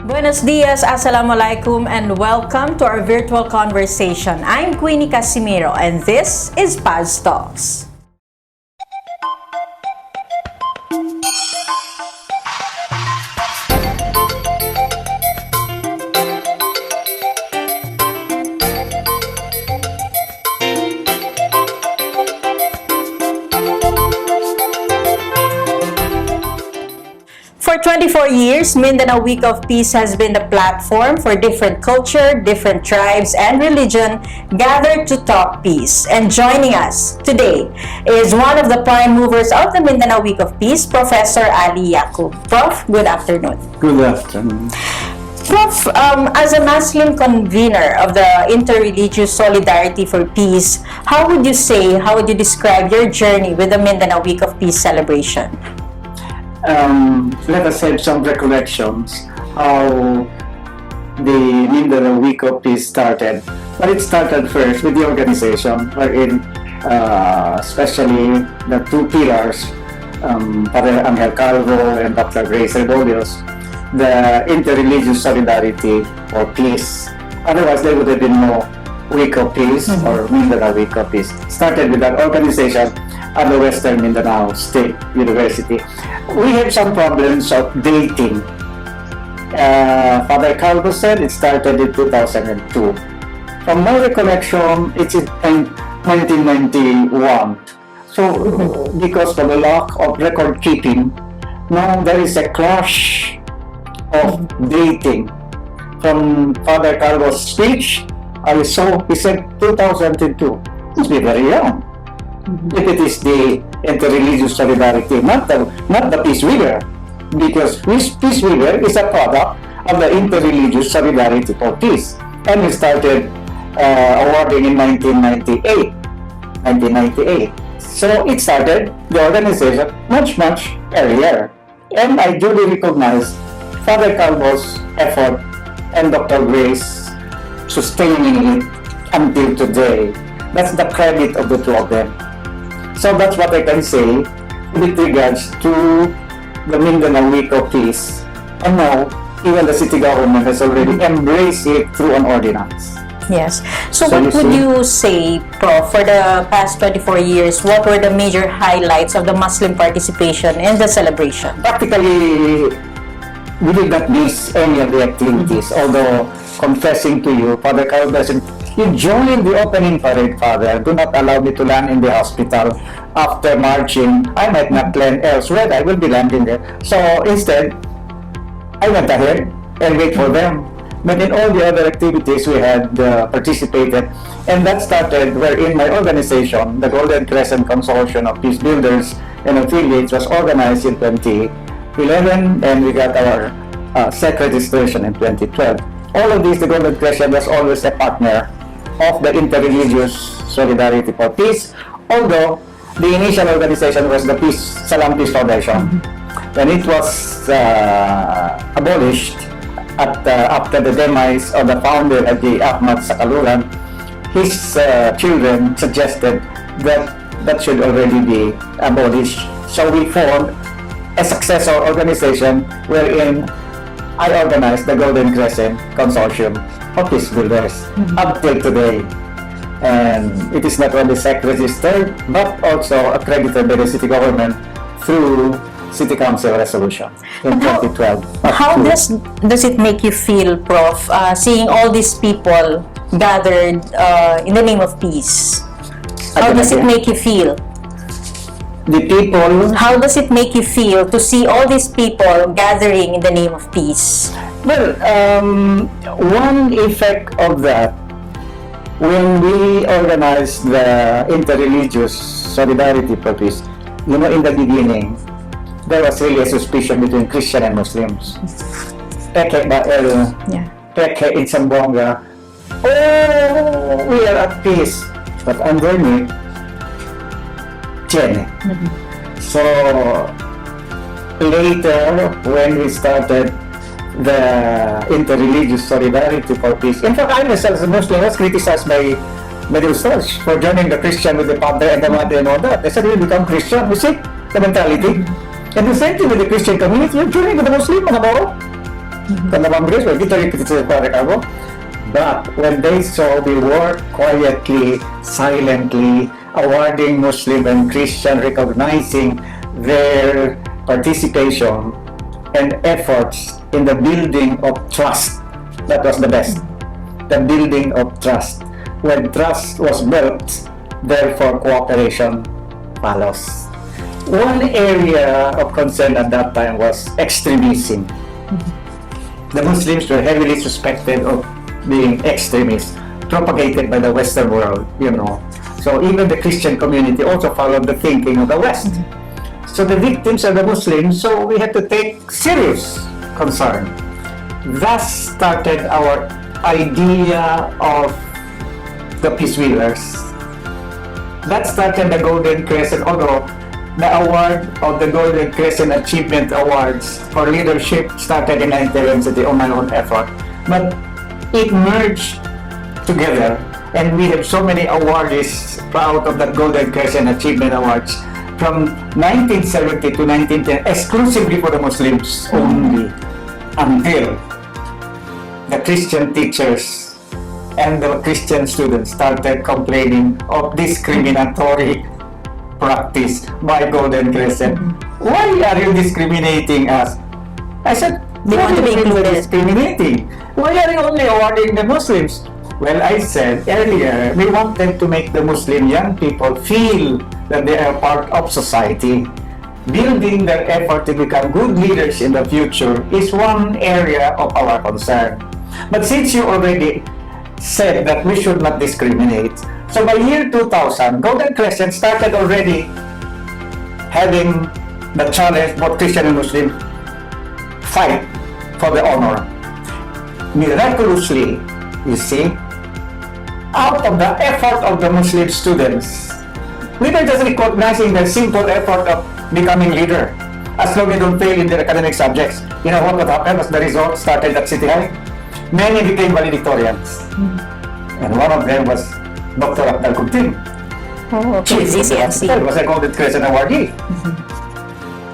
Buenos dias, assalamualaikum, and welcome to our virtual conversation. I'm Queenie Casimiro, and this is Paz Talks. For 24 years, Mindanao Week of Peace has been the platform for different culture, different tribes, and religion gathered to talk peace. And joining us today is one of the prime movers of the Mindanao Week of Peace, Professor Ali Yaqub. Prof, good afternoon. Good afternoon. Prof, as a Muslim convener of the Interreligious Solidarity for Peace, how would you describe your journey with the Mindanao Week of Peace celebration? Let us have some recollections how the Mindanao Week of Peace started. But it started first with the organization, wherein especially the two pillars, Padre Angel Calvo and Dr. Grace Rebolios, the Interreligious Solidarity for Peace. Otherwise, there would have been no Week of Peace or Mindanao Week of Peace. Started with that organization at the Western Mindanao State University. We have some problems of dating. Father Calvo said it started in 2002. From my recollection, it's in 1991. So, because of the lack of record keeping, now there is a clash of dating. From Father Calvo's speech, he said 2002. Must be very young. If it is the interreligious solidarity, not the Peace Weaver, because Peace Weaver is a product of the interreligious solidarity for peace, and we started awarding in 1998. So it started the organization much earlier, and I duly recognize Father Calvo's effort and Dr. Grace sustaining it until today. That's the credit of the two of them. So that's what I can say with regards to the Mindanao Week of Peace. And now, even the city government has already embraced it through an ordinance. Yes. So what would you say, Prof, for the past 24 years, what were the major highlights of the Muslim participation in the celebration? Practically, we did not miss any of the activities, although confessing to you, Father Calvo doesn't. You joined the opening parade, Father. Do not allow me to land in the hospital after marching. I might not land elsewhere. I will be landing there. So instead, I went ahead and wait for them. But in all the other activities, we had participated. And that started wherein my organization, the Golden Crescent Consortium of Peace Builders and Affiliates, was organized in 2011, and we got our SEC registration in 2012. All of these, the Golden Crescent was always a partner of the Interreligious Solidarity for Peace, although the initial organization was the Salam Peace Foundation. When it was abolished after the demise of the founder, Haji Ahmad Sakaluran, his children suggested that should already be abolished. So we formed a successor organization wherein I organized the Golden Crescent Consortium of Peace Builders up till today. And it is not only SEC registered, but also accredited by the city government through City Council resolution in 2012. How does it make you feel, Prof, seeing all these people gathered in the name of peace? How does it make you feel? The people. How does it make you feel to see all these people gathering in the name of peace? Well, one effect of that, when we organized the Interreligious Solidarity for Peace, in the beginning, there was really a suspicion between Christian and Muslims. Peke in Zamboanga, we are at peace. But underneath, So later, when we started the Interreligious Solidarity for Peace, in fact, I myself as a Muslim was criticized by the research for joining the Christian with the father and the mother and all that. They said, we become Christian. You see the mentality? And the same thing with the Christian community. You're joining with the Muslim, Kalabambres, well, dito rin sa Padre Carbo. But when they saw we work quietly, silently, awarding Muslim and Christian, recognizing their participation and efforts in the building of trust, that was the best. The building of trust. When trust was built, therefore cooperation follows. One area of concern at that time was extremism. The Muslims were heavily suspected of being extremists, propagated by the Western world, you know. So even the Christian community also followed the thinking of the West. So the victims are the Muslims, so we had to take serious concern. Thus started our idea of the Peace Wheelers. That started the Golden Crescent, although the award of the Golden Crescent Achievement Awards for leadership started in intensity on my own effort. But it merged together, and we have so many awardees out of that Golden Crescent Achievement Awards from 1970 to 1910, exclusively for the Muslims only, until the Christian teachers and the Christian students started complaining of discriminatory practice by Golden Crescent. Why are you discriminating us? I said, They want to be included. discriminating. Why are you only awarding the Muslims? Well, I said earlier, we wanted to make the Muslim young people feel that they are part of society. Building their effort to become good leaders in the future is one area of our concern. But since you already said that we should not discriminate, so by year 2000, Golden Crescent started already having the challenge, both Christian and Muslim, fight for the honor. Miraculously, you see, out of the effort of the Muslim students, we were just recognizing the simple effort of becoming leader. As long as they don't fail in their academic subjects. You know what happened as the result started at City High? Many became valedictorians. And one of them was Dr. Abdal Kuntim. Oh, okay. CCMC. Was a Golden Crescent awardee.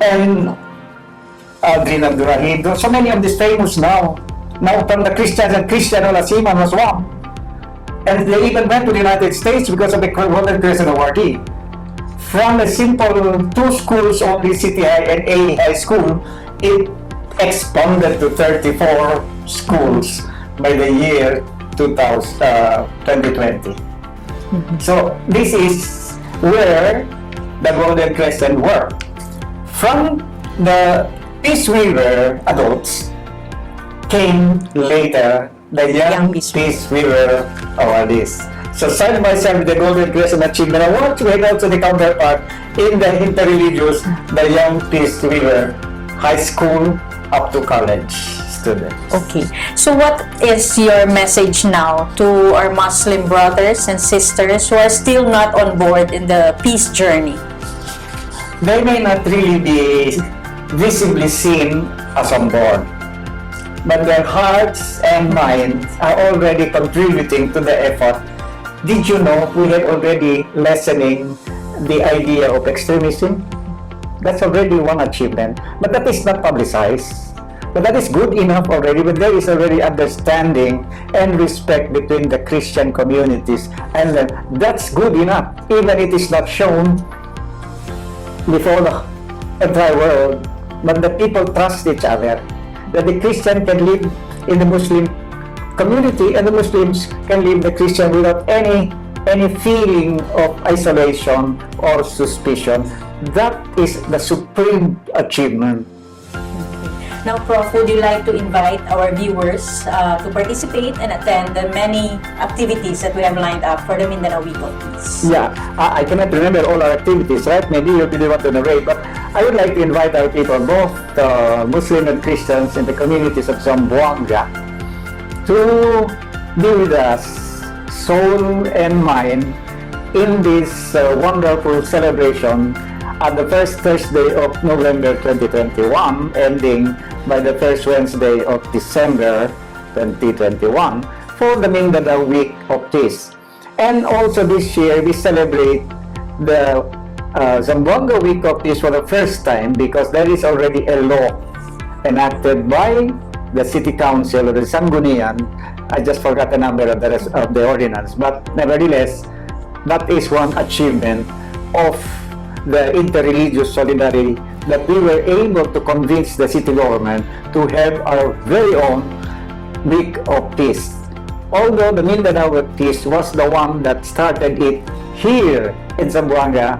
And Aldrin Abdurrahim, so many of these famous now from the Christians, and Cristiano Lasiman was one. And they even went to the United States because of the Golden Crescent awardee. From a simple 2 schools only, City High and A High School, it expanded to 34 schools by the year 2020. So this is where the Golden Crescent worked. From the Peace Weaver adults came later the Young Peace Weaver awardees. So side by side with the Golden Crescent Achievement Awards, we had also the counterpart in the interreligious, the Young Peace Weaver high school up to college students. Okay. So what is your message now to our Muslim brothers and sisters who are still not on board in the peace journey? They may not really be visibly seen as on board, but their hearts and minds are already contributing to the effort. Did you know we have already lessening the idea of extremism? That's already one achievement, but that is not publicized. But that is good enough already, but there is already understanding and respect between the Christian communities, and that's good enough, even it is not shown before the entire world, but the people trust each other, that the Christian can live in the Muslim community and the Muslims can live the Christian without any feeling of isolation or suspicion. That is the supreme achievement. Now, Prof, would you like to invite our viewers to participate and attend the many activities that we have lined up for the Mindanao Week of Peace? Yeah, I cannot remember all our activities, right? Maybe you really want to narrate, but I would like to invite our people, both Muslim and Christians in the communities of Zamboanga, to be with us, soul and mind, in this wonderful celebration at the first Thursday of November 2021, ending by the first Wednesday of December 2021, for the Mindanao Week of Peace. And also this year, we celebrate the Zamboanga Week of Peace for the first time, because there is already a law enacted by the city council of the Sangguniang. I just forgot the number of the rest of the ordinance, but nevertheless, that is one achievement of the interreligious solidarity, that we were able to convince the city government to have our very own week of peace. Although the Mindanao Week of Peace was the one that started it here in Zamboanga,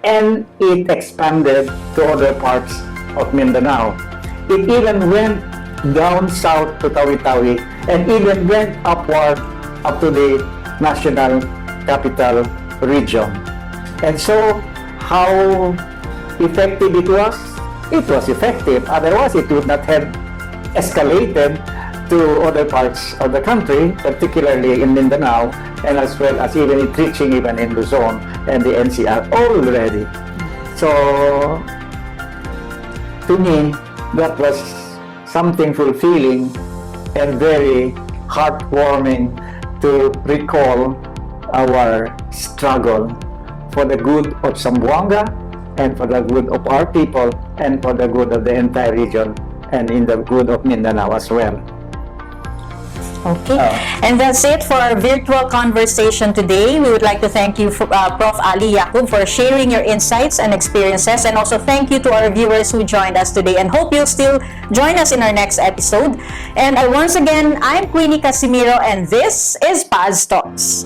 and it expanded to other parts of Mindanao. It even went down south to Tawi-Tawi and even went upward up to the National Capital Region. And so, how effective it was? It was effective. Otherwise, it would not have escalated to other parts of the country, particularly in Mindanao, and as well as even it reaching even in Luzon and the NCR already. So, to me, that was something fulfilling and very heartwarming to recall our struggle for the good of Zamboanga and for the good of our people and for the good of the entire region and in the good of Mindanao as well. Okay. And that's it for our virtual conversation today. We would like to thank you, Prof. Ali Yacub, for sharing your insights and experiences, and also thank you to our viewers who joined us today, and hope you'll still join us in our next episode. And once again, I'm Queenie Casimiro, and this is Paz Talks.